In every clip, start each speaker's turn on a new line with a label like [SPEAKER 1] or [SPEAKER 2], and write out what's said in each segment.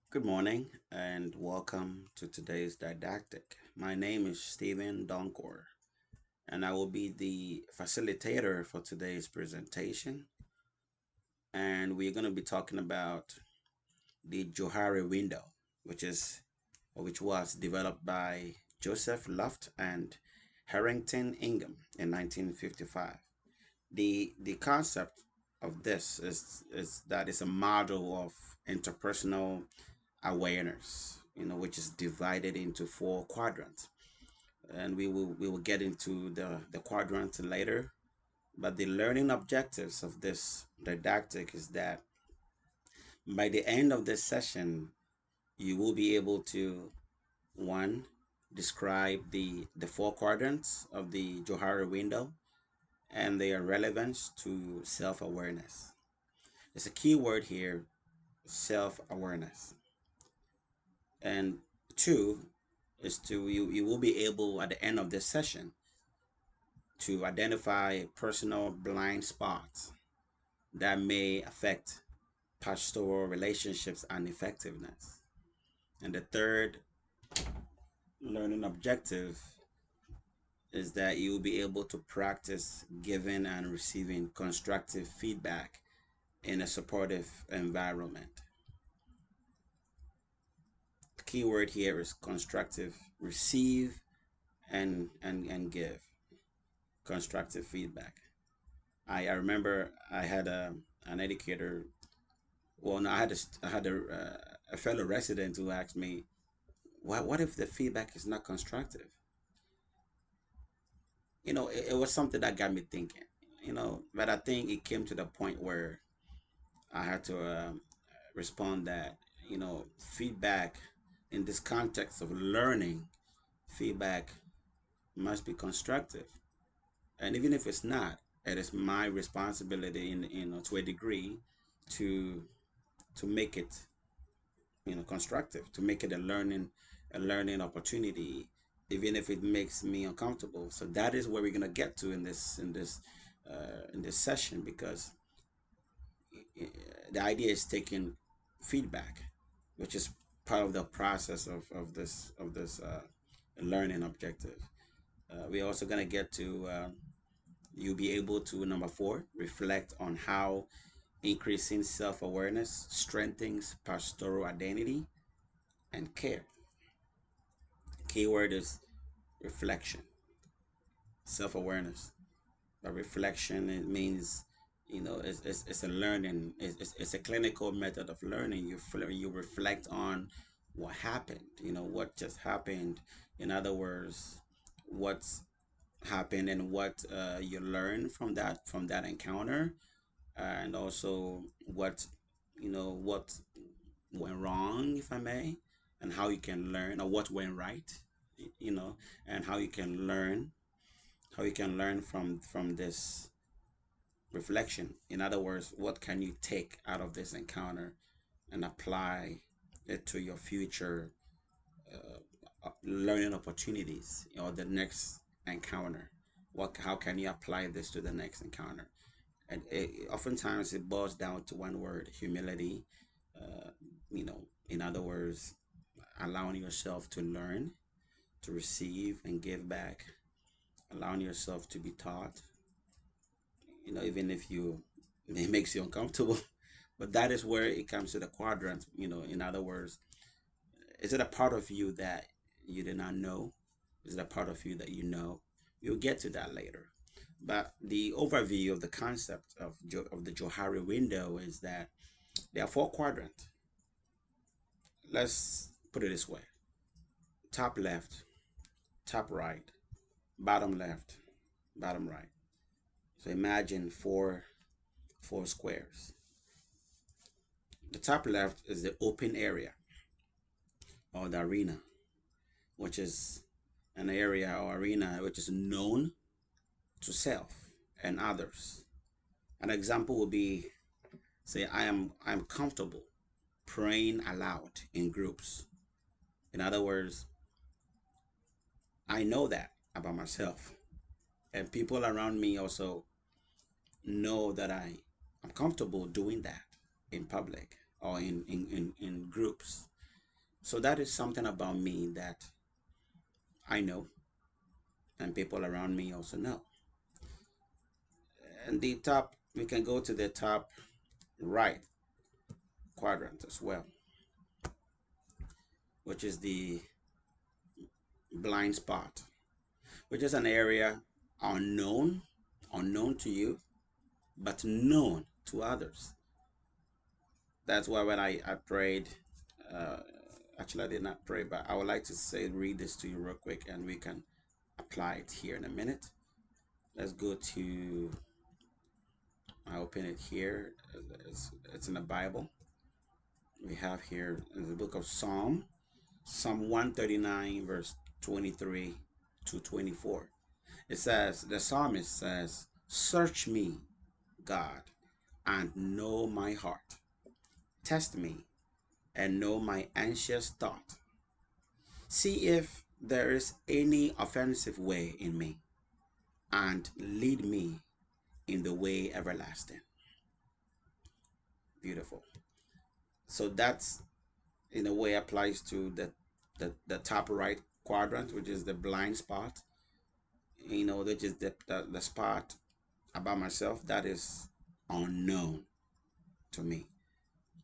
[SPEAKER 1] Good morning and welcome to today's Didactic. My name is Stephen Donkor and I will be the facilitator for today's presentation. And we're going to be talking about the Johari window, which was developed by Joseph Luft and Harrington Ingham in 1955. The concept of this is that it's a model of interpersonal awareness, which is divided into four quadrants, and we will get into the quadrants later. But the learning objectives of this didactic is that by the end of this session, you will be able to one describe the four quadrants of the Johari window and their relevance to self-awareness. There's a key word here: self-awareness. And two is you will be able at the end of this session to identify personal blind spots that may affect pastoral relationships and effectiveness. And the third learning objective is that you will be able to practice giving and receiving constructive feedback in a supportive environment. The key word here is constructive: receive and give constructive feedback. I remember I had an educator. Well, no, I had a fellow resident who asked me, what if the feedback is not constructive? It was something that got me thinking. But I think it came to the point where I had to respond that feedback in this context of learning, feedback must be constructive, and even if it's not, it is my responsibility to a degree to make it constructive, to make it a learning opportunity, even if it makes me uncomfortable. So that is where we're going to get to in this session, because the idea is taking feedback, which is part of the process of this learning objective. We're also going to get to you'll be able to, number four, reflect on how increasing self-awareness strengthens pastoral identity and care. Keyword is reflection, self-awareness. But reflection, it means, it's a learning. It's a clinical method of learning. You reflect on what happened. What just happened. In other words, what's happened and what you learn from that encounter, and also what went wrong, if I may, and how you can learn, or what went right, you know, and how you can learn from this reflection. In other words, what can you take out of this encounter and apply it to your future learning opportunities, or the next encounter. How can you apply this to the next encounter? And oftentimes it boils down to one word: humility. uh, in other words, allowing yourself to learn, to receive and give back, allowing yourself to be taught, even if it makes you uncomfortable. But that is where it comes to the quadrant. In other words, is it a part of you that you did not know? Is it a part of you that you know? You'll get to that later. But the overview of the concept of the Johari window is that there are four quadrants. Let's put it this way: top left, top right, bottom left, bottom right. So imagine four squares. The top left is the open area, or the arena, which is an area or arena which is known to self and others. An example would be, say, I'm comfortable praying aloud in groups. In other words, I know that about myself, and people around me also know that I'm comfortable doing that in public or in groups. So that is something about me that I know, and people around me also know. And the top, we can go to the top right quadrant as well, which is the blind spot, which is an area unknown, unknown to you, but known to others. That's why when I prayed, uh, actually I did not pray, but I would like to say, read this to you real quick and we can apply it here in a minute. Let's go to, I open it here. It's in the Bible. We have here in the book of Psalm 139, verse 23 to 24. It says, the psalmist says, search me, God, and know my heart. Test me and know my anxious thought. See if there is any offensive way in me, and lead me in the way everlasting. Beautiful. So that's in a way applies to the top right quadrant, which is the blind spot. Which is the spot about myself that is unknown to me,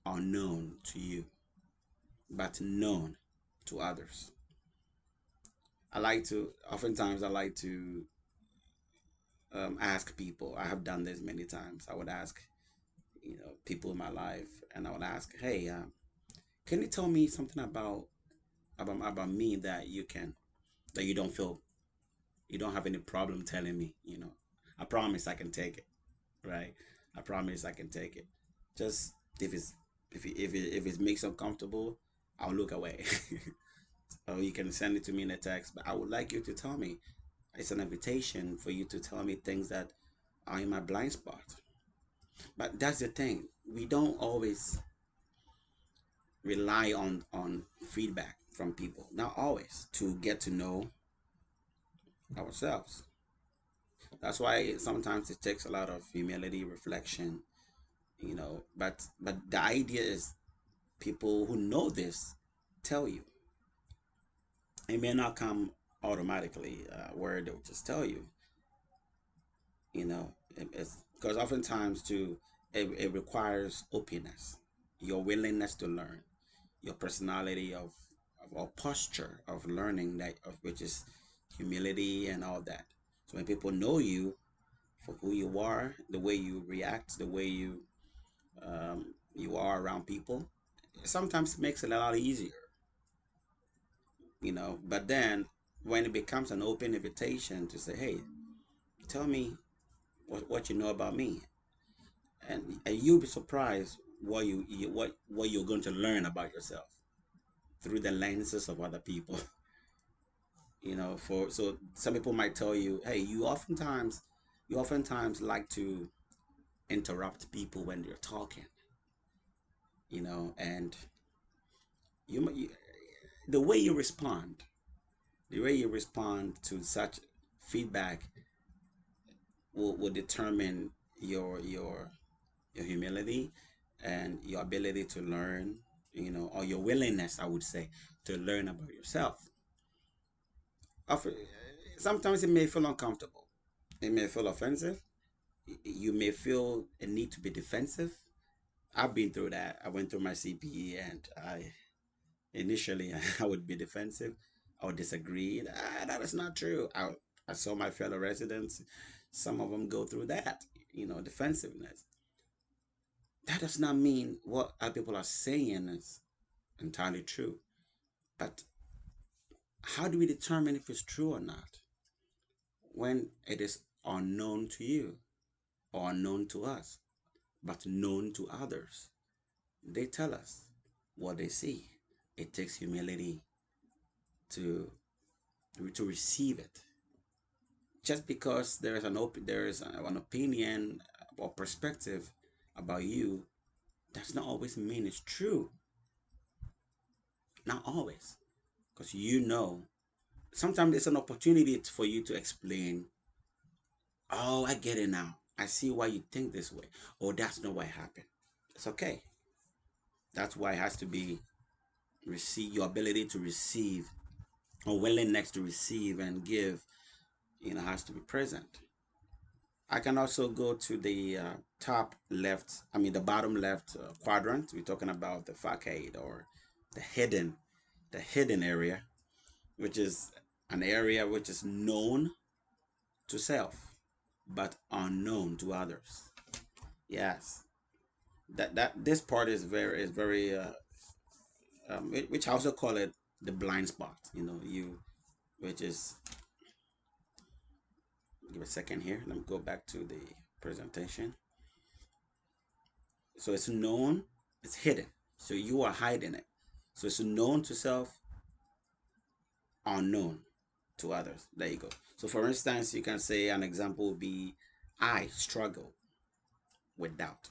[SPEAKER 1] unknown to you, but known to others. Oftentimes I like to ask people. I have done this many times. I would ask, people in my life, and I would ask, hey, can you tell me something about me that you don't feel, you don't have any problem telling me? I promise I can take it, right? I promise I can take it. Just if it makes you uncomfortable, I'll look away. Or you can send it to me in a text. But I would like you to tell me. It's an invitation for you to tell me things that are in my blind spot. But that's the thing. We don't always rely on feedback from people. Not always to get to know ourselves. That's why sometimes it takes a lot of humility, reflection, but the idea is people who know this tell you. It may not come automatically, where they'll just tell you, it's because oftentimes too, it requires openness, your willingness to learn, your personality of or posture of learning, that of which is humility and all that. So when people know you for who you are, the way you react, the way you are around people, sometimes it makes it a lot easier, But then when it becomes an open invitation to say, hey, tell me what you know about me, and you'll be surprised what you're going to learn about yourself through the lenses of other people. For so some people might tell you, hey, you oftentimes like to interrupt people when they're talking, and you the way you respond, to such feedback will determine your humility and your ability to learn, or your willingness, I would say, to learn about yourself. Often, sometimes it may feel uncomfortable. It may feel offensive. You may feel a need to be defensive. I've been through that. I went through my CPE, and I initially I would be defensive. I would disagree. That is not true. I saw my fellow residents. Some of them go through that, defensiveness. That does not mean what other people are saying is entirely true. But how do we determine if it's true or not when it is unknown to you or unknown to us, but known to others? They tell us what they see. It takes humility to receive it. Just because there is an opinion or perspective about you does not always mean it's true. Not always, because sometimes it's an opportunity for you to explain. Oh, I get it now. I see why you think this way. Oh, that's not what happened. It's okay. That's why it has to be receive, your ability to receive, or willingness to receive and give, has to be present. I can also go to the top left, I mean the bottom left quadrant. We're talking about the facade, or the hidden, the hidden area, which is an area which is known to self, but unknown to others. Yes, that this part is very which I also call it the blind spot. Which is, give a second here. Let me go back to the presentation. So it's known, it's hidden. So you are hiding it. So it's known to self, unknown to others. There you go. So for instance, you can say an example would be, I struggle with doubt.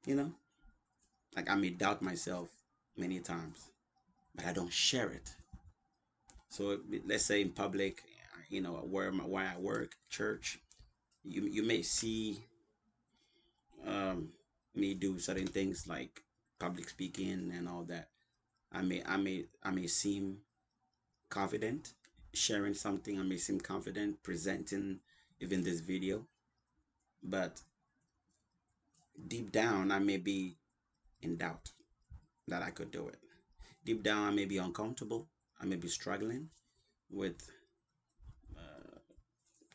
[SPEAKER 1] You know, like I may doubt myself many times, but I don't share it. So let's say in public, where I work, church, you may see um, me do certain things like public speaking and all that. I may seem confident sharing something. I may seem confident presenting even this video, but deep down I may be in doubt that I could do it. Deep down I may be uncomfortable. I may be struggling with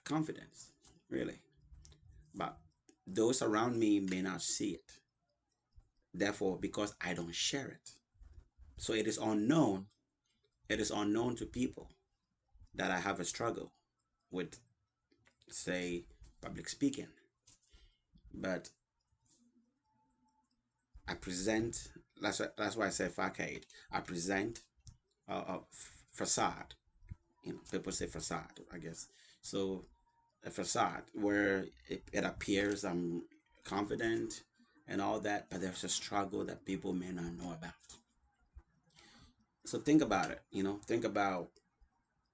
[SPEAKER 1] confidence, really. But those around me may not see it. Therefore, because I don't share it. So it is unknown. It is unknown to people that I have a struggle with, say, public speaking. But I present, that's why I say facade. I present a facade. People say facade, I guess. So a facade where it appears I'm confident and all that, but there's a struggle that people may not know about. So think about it. Think about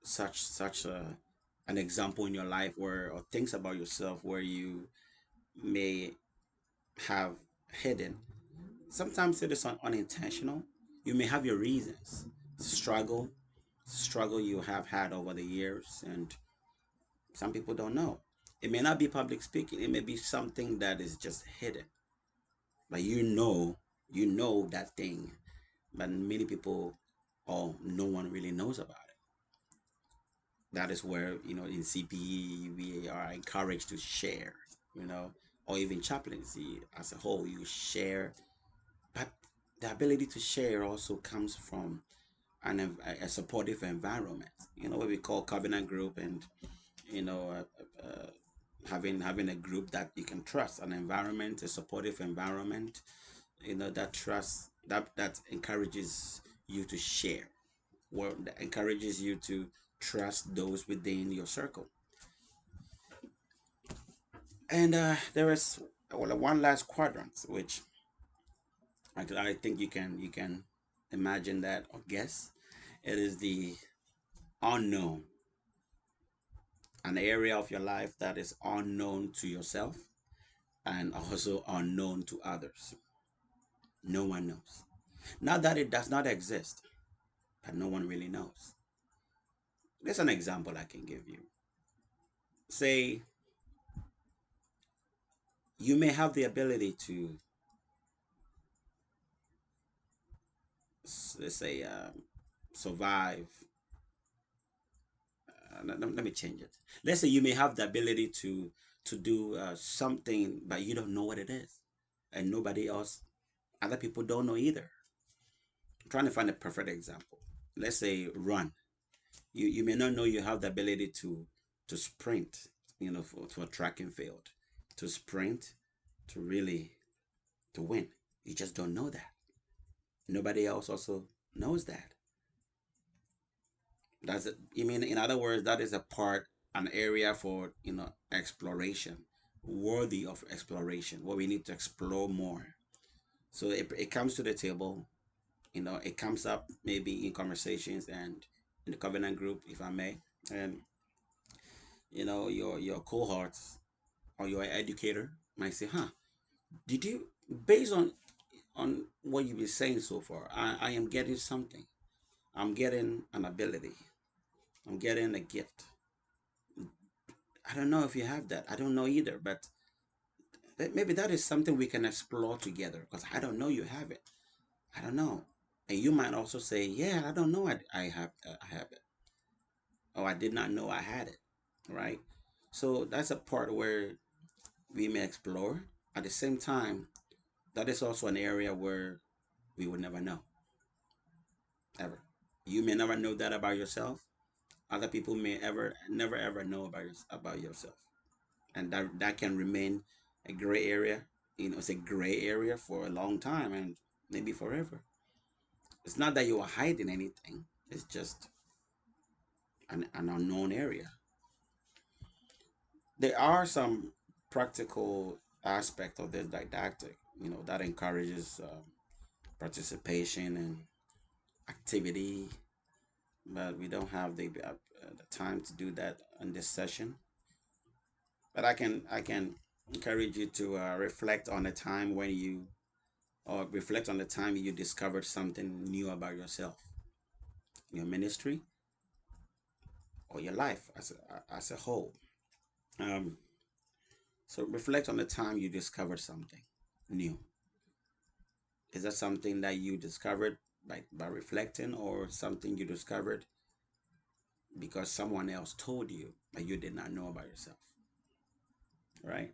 [SPEAKER 1] such an example in your life where, or things about yourself where you may have hidden. Sometimes it is unintentional. You may have your reasons. Struggle, struggle you have had over the years, and some people don't know. It may not be public speaking. It may be something that is just hidden, but you know that thing, but many people, or no one really knows about it. That is where, in CPE we are encouraged to share, you know, or even chaplaincy as a whole, you share. But the ability to share also comes from a supportive environment, what we call covenant group, and you know having a group that you can trust, an environment, a supportive environment, that trust, that encourages you to share, that encourages you to trust those within your circle. And there is, well, one last quadrant, which I think you can imagine that, or guess. It is the unknown, an area of your life that is unknown to yourself and also unknown to others. No one knows. Not that it does not exist, but no one really knows. There's an example I can give you. Say you may have the ability to, let's say, survive. Let me change it. Let's say you may have the ability to do something, but you don't know what it is, and nobody else, other people don't know either. I'm trying to find a perfect example. Let's say run. You may not know you have the ability to sprint, for a track and field, to sprint, to really to win. You just don't know that. Nobody else also knows that. That's it. You mean, in other words, that is a part, an area for, exploration, worthy of exploration, where we need to explore more. So it comes to the table, it comes up maybe in conversations and in the covenant group, if I may. And your cohorts or your educator might say, huh, did you, based on what you've been saying so far. I am getting something. I'm getting an ability. I'm getting a gift. I don't know if you have that. I don't know either, but maybe that is something we can explore together because I don't know you have it. I don't know. And you might also say, yeah, I don't know I have it. Oh, I did not know I had it. Right? So that's a part where we may explore. At the same time, that is also an area where we would never know ever. You may never know that about yourself. Other people may ever never ever know about yourself, and that can remain a gray area. It's a gray area for a long time and maybe forever. It's not that you are hiding anything. It's just an unknown area. There are some practical aspect of this didactic, that encourages participation and activity, but we don't have the time to do that in this session. But I can encourage you to reflect on the time when you or reflect on the time you discovered something new about yourself, your ministry, or your life as a whole. Um, so reflect on the time you discovered something new. Is that something that you discovered by reflecting, or something you discovered because someone else told you that you did not know about yourself? Right?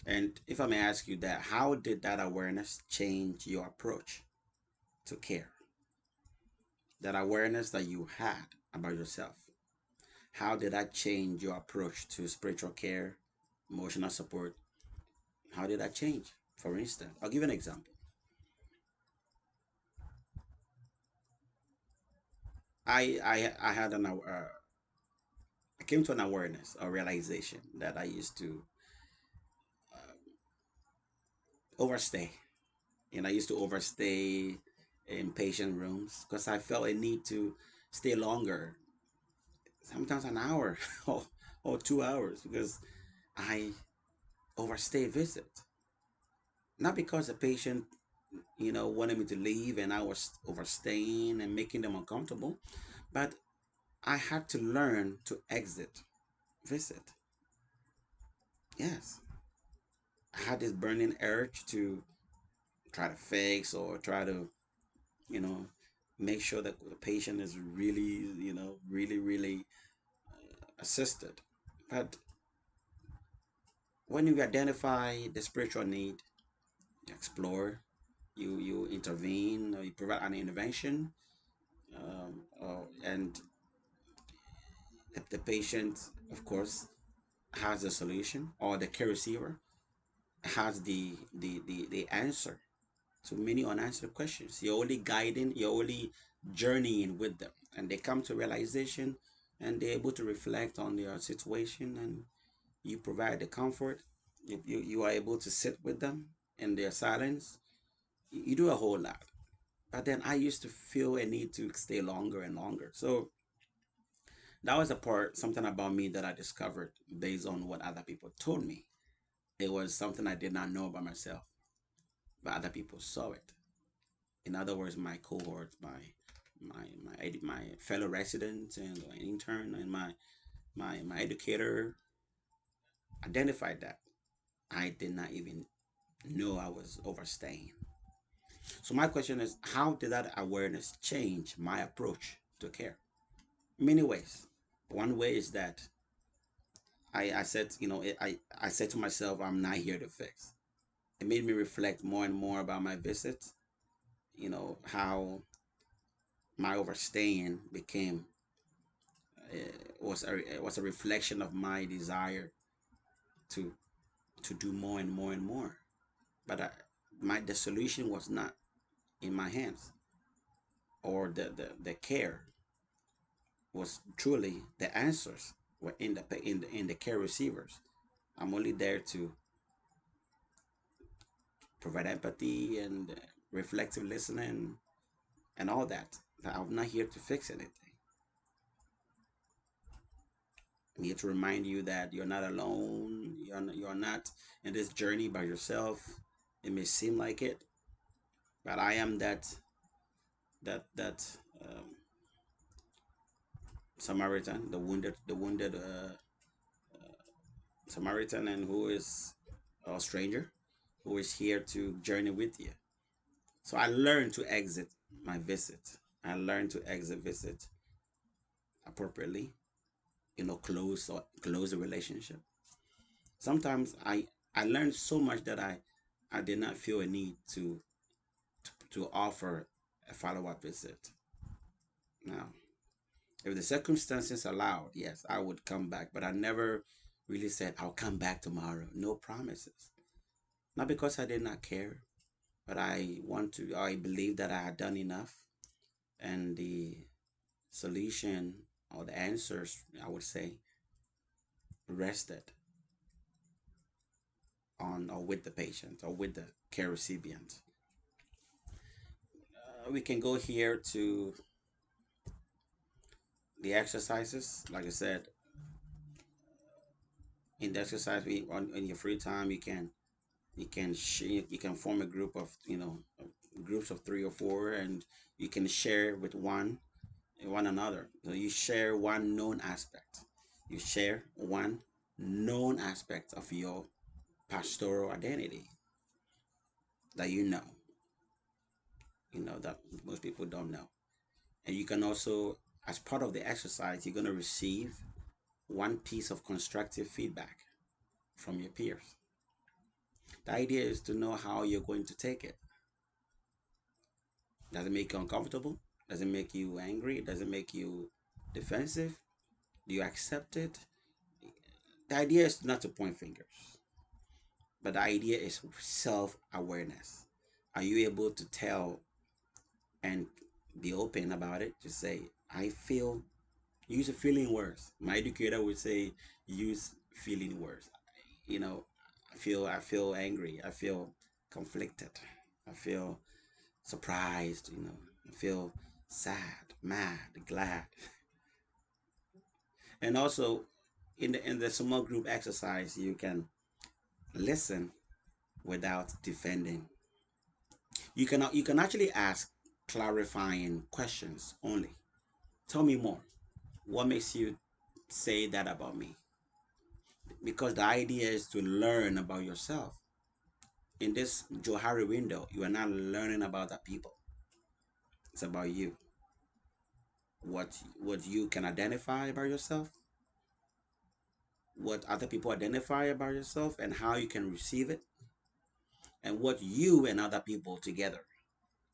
[SPEAKER 1] And if I may ask you that, how did that awareness change your approach to care? That awareness that you had about yourself, how did that change your approach to spiritual care, emotional support? How did that change? For instance, I'll give you an example. I had I came to an awareness, a realization that I used to overstay. I used to overstay in patient rooms because I felt a need to stay longer, sometimes an hour or 2 hours, because I overstay visit. Not because the patient, wanted me to leave and I was overstaying and making them uncomfortable, but I had to learn to exit visit. Yes, I had this burning urge to try to fix or try to, you know, make sure that the patient is really, really assisted. But when you identify the spiritual need, you explore, you intervene, or you provide an intervention, and if the patient, of course, has a solution, or the care receiver has the answer to many unanswered questions. You're only guiding, you're only journeying with them, and they come to realization, and they're able to reflect on their situation, and you provide the comfort. You are able to sit with them in their silence. You do a whole lot. But then I used to feel a need to stay longer and longer. So that was a part, something about me that I discovered based on what other people told me. It was something I did not know about myself, but other people saw it. In other words, my cohorts, my fellow residents and my intern and my educator identified that I did not even know I was overstaying. So my question is, how did that awareness change my approach to care? Many ways. One way is that I said, I said to myself, I'm not here to fix. It made me reflect more and more about my visits, how my overstaying became was a reflection of my desire to do more and more and more. But the solution was not in my hands, or the care was truly the answers were in the care receivers. I'm only there to provide empathy and reflective listening and all that. I'm not here to fix anything. I'm here to remind you that you're not alone. You're not in this journey by yourself. It may seem like it, but I am that Samaritan, the wounded Samaritan, and who is a stranger, who is here to journey with you. So I learned to exit my visit. I learned to exit visit appropriately. Close the relationship. Sometimes I learned so much that I did not feel a need to offer a follow up visit. Now, if the circumstances allowed, yes, I would come back, but I never really said I'll come back tomorrow. No promises. Not because I did not care, but I believe that I had done enough, and the solution or the answers, I would say, rested on or with the patient or with the care recipient. We can go here to the exercises. Like I said, in the exercise, in your free time, you can form a group of groups of 3 or 4, and you can share with one another. So you share one known aspect. You share one known aspect of your pastoral identity that that most people don't know. And you can also, as part of the exercise, you're going to receive one piece of constructive feedback from your peers. The idea is to know how you're going to take it. Does it make you uncomfortable? Does it make you angry? Does it make you defensive? Do you accept it? The idea is not to point fingers, but the idea is self awareness. Are you able to tell and be open about it? Just say, I feel, use a feeling words. My educator would say, use feeling words. You know, I feel angry. I feel conflicted. I feel surprised. I feel sad, mad, glad. And also, in the small group exercise, you can listen without defending. You can actually ask clarifying questions only. Tell me more. What makes you say that about me? Because the idea is to learn about yourself. In this Johari window, you are not learning about the people. It's about you. What you can identify about yourself, what other people identify about yourself, and how you can receive it, and what you and other people together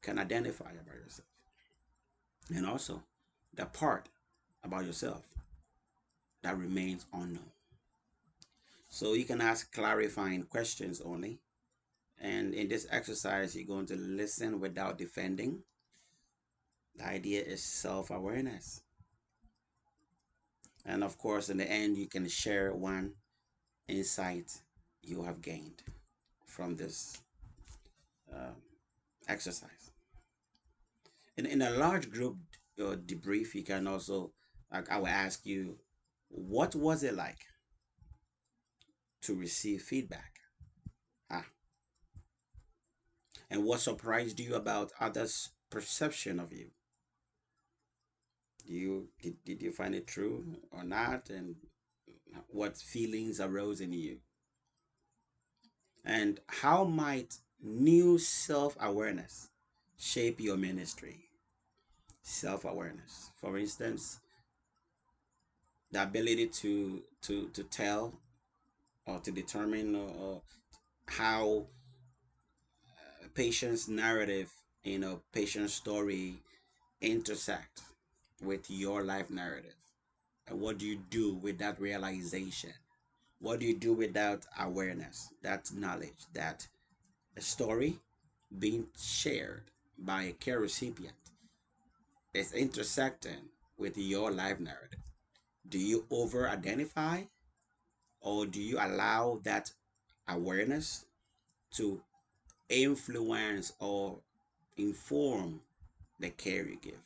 [SPEAKER 1] can identify about yourself. And also the part about yourself that remains unknown. So you can ask clarifying questions only. And in this exercise, you're going to listen without defending. The idea is self awareness. And of course, in the end, you can share one insight you have gained from this uh, exercise. In a large group debrief, you can also, like, I will ask you, what was it like to receive feedback? Ah, and what surprised you about others' perception of you? Did you find it true or not? And what feelings arose in you? And how might new self awareness shape your ministry? Self awareness, for instance, the ability to tell or to determine how patient's narrative, patient's story intersect with your life narrative. And what do you do with that realization? What do you do with that awareness, that knowledge, that a story being shared by a care recipient is intersecting with your life narrative? Do you over identify, or do you allow that awareness to influence or inform the care you give?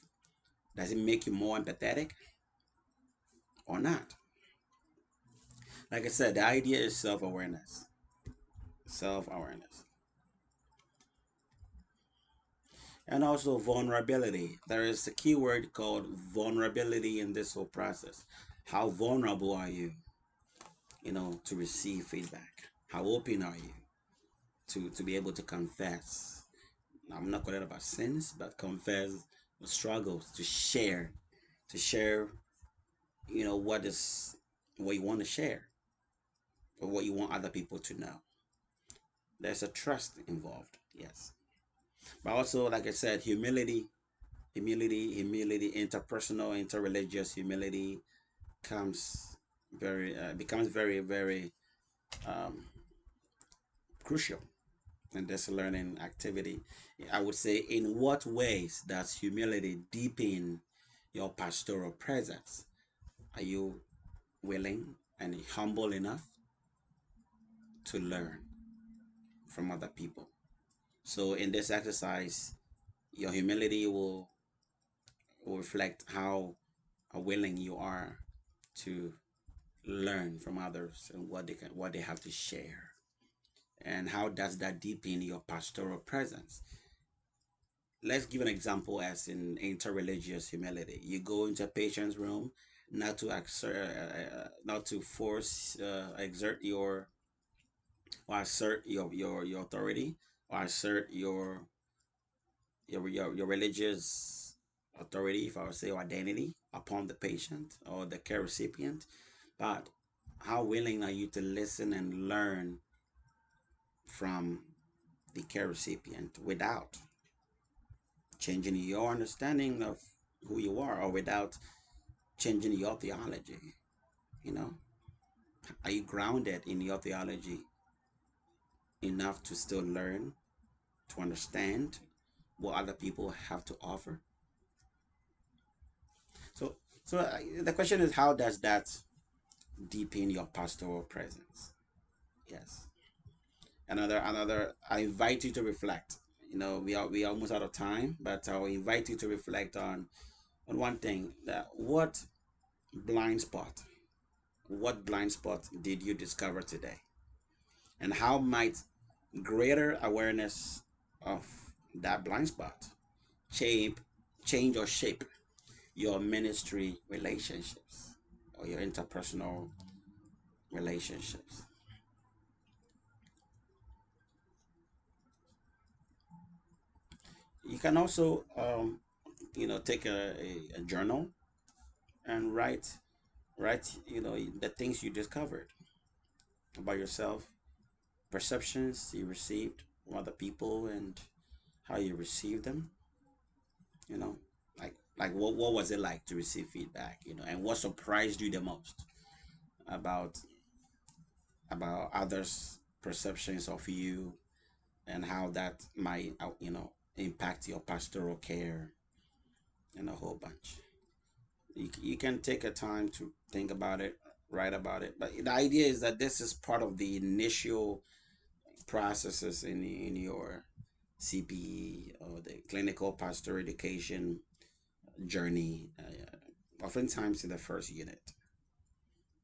[SPEAKER 1] Does it make you more empathetic or not? Like I said, the idea is self awareness. Self awareness. and also vulnerability. There is a keyword called vulnerability in this whole process. How vulnerable are you, to receive feedback? How open are you to be able to confess? I'm not calling it about sins, but confess the struggles, to share, what you want to share or what you want other people to know. There's a trust involved, yes. But also, like I said, humility, interpersonal, interreligious humility comes becomes very, very um, crucial in this learning activity. I would say, in what ways does humility deepen your pastoral presence? Are you willing and humble enough to learn from other people? So, in this exercise, your humility will reflect how willing you are to learn from others and what they have to share, and how does that deepen your pastoral presence. Let's give an example, as in interreligious humility. You go into a patient's room, not to not to force, exert your or assert your authority, or assert your religious authority, if I would say, or identity upon the patient or the care recipient. But how willing are you to listen and learn from the care recipient without changing your understanding of who you are, or without changing your theology? You know, are you grounded in your theology enough to still learn, to understand what other people have to offer? So, the question is, how does that deepen your pastoral presence? Yes. Another. I invite you to reflect. We are almost out of time, but I'll invite you to reflect on one thing: that blind spot, what blind spot did you discover today, and how might greater awareness of that blind spot shape, change or shape your ministry relationships or your interpersonal relationships. You can also, take a journal and write, the things you discovered about yourself, perceptions you received from other people, and how you received them. You know, like what was it like to receive feedback? And what surprised you the most about others' perceptions of you, and how that might, impact your pastoral care, and a whole bunch. You can take a time to think about it, write about it. But the idea is that this is part of the initial processes in your CPE, or the clinical pastoral education journey, oftentimes in the first unit,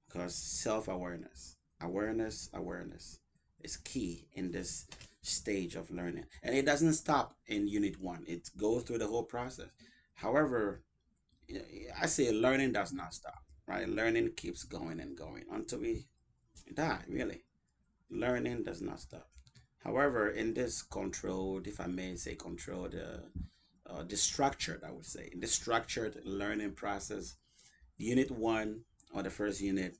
[SPEAKER 1] because awareness is key in this stage of learning, and it doesn't stop in unit one. It goes through the whole process. However, I say learning does not stop, right? Learning keeps going and going until we die, really. Learning does not stop. However, in this controlled, if I may say controlled, the structured, I would say, in the structured learning process, unit one, or the first unit,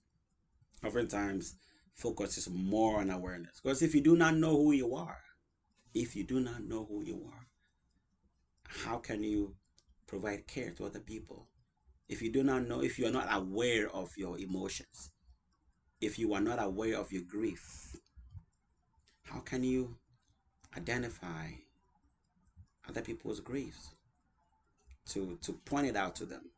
[SPEAKER 1] oftentimes focuses more on awareness. Because if you do not know who you are, how can you provide care to other people? If you do not know, if you are not aware of your emotions, if you are not aware of your grief, how can you identify other people's griefs, to point it out to them,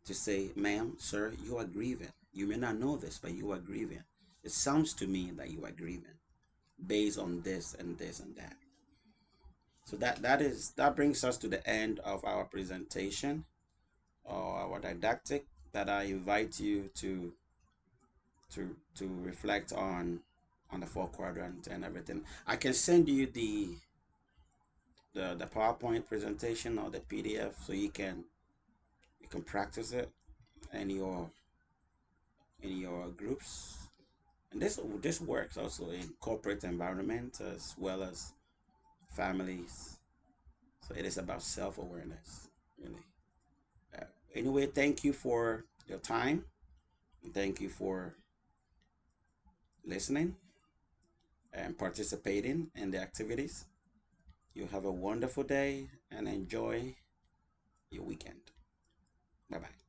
[SPEAKER 1] to say, ma'am, sir, you are grieving. You may not know this, but you are grieving. It sounds to me that you are grieving based on this and this and that. So that brings us to the end of our presentation, or our didactic, that I invite you to reflect on the four quadrant and everything. I can send you the PowerPoint presentation or the PDF so you can practice it in your groups. And this works also in corporate environment as well as families. So it is about self-awareness, really. Uh, anyway, thank you for your time. Thank you for listening and participating in the activities. You have a wonderful day and enjoy your weekend. Bye bye.